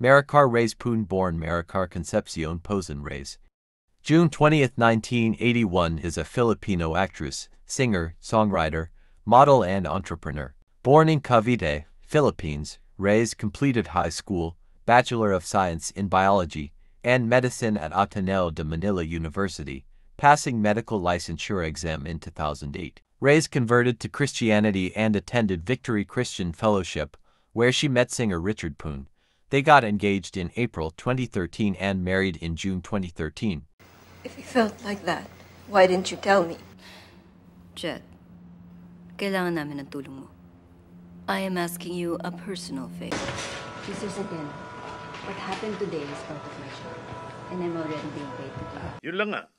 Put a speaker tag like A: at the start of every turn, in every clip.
A: Maricar Reyes Poon, born Maricar Concepcion Posen Reyes. June 20, 1981, is a Filipino actress, singer, songwriter, model and entrepreneur. Born in Cavite, Philippines, Reyes completed high school, Bachelor of Science in Biology, and Medicine at Ateneo de Manila University, passing medical licensure exam in 2008. Reyes converted to Christianity and attended Victory Christian Fellowship, where she met singer Richard Poon. They got engaged in April 2013 and married in June 2013.
B: If you felt like that, why didn't you tell me?
C: Jet, kailangan namin ng tulong mo. I am asking you a personal favor.
D: Mr. Satin, what happened today is part of my job, and I'm already being paid to do it.
E: Yun lang nga.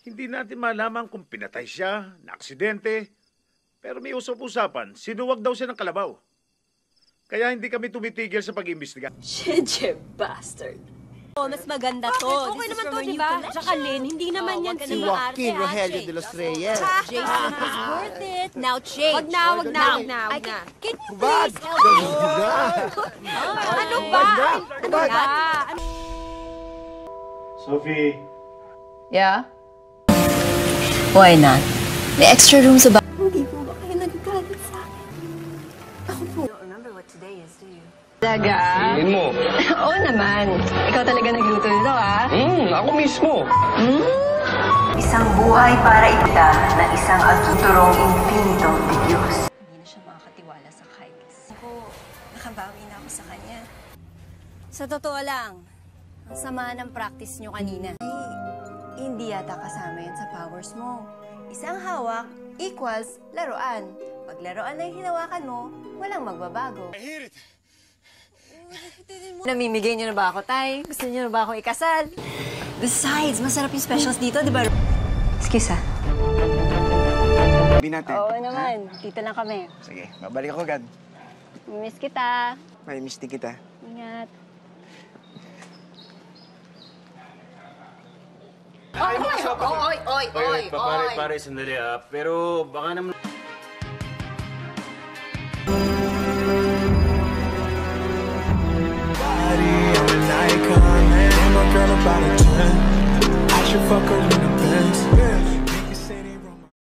E: Hindi natin malaman kung pinatay siya, na-aksidente. Pero may usap-usapan, sinuwag daw siya ng kalabaw. Kaya hindi kami tumitigil sa pag-imbestiga.
F: Shedje bastard. Oh, mas maganda to.
G: Okay naman to, diba? Tsaka Lynn, hindi naman yan
H: si Joaquin Rogelio de los Reyes.
G: Jason is worth it. Now change. Wag na. Can you
H: Bad!
G: please help me? Ano ba? Ano ba?
E: Sophie.
C: Yeah? Why not? May extra room sa
B: Hindi po ba kayo nagagalit sa akin? Ako po.
D: You don't remember what today is, do you?
C: Talaga?
I: Tingin mo.
C: Oo naman. Ikaw talaga nagluto nito, ha?
I: Ako mismo.
D: Isang buhay para ipita ng isang azuturong infinito de Diyos.
C: Hindi na siya makakatiwala sa Kailis. Ako, nakabawi na ako sa kanya. Sa totoo lang, ang sama ng practice nyo kanina. Hindi yata kasama yan sa powers mo. Isang hawak equals laruan. Pag laruan na yung hinawakan mo, walang magbabago. I hate it. Namimigay niyo na ba ako, Tay? Gusto niyo na ba akong ikasal? Besides, masarap yung specials dito, di ba?
D: Excuse ah.
H: Sabi natin.
C: Oo naman. Dito lang kami.
H: Sige, babalik ako agad.
C: Miss kita.
H: May miss din kita.
C: Ingat.
I: Oy, pare, sandali pero baka naman...
J: I'm an icon, man. I'm a girl about a 10. I should fuck her.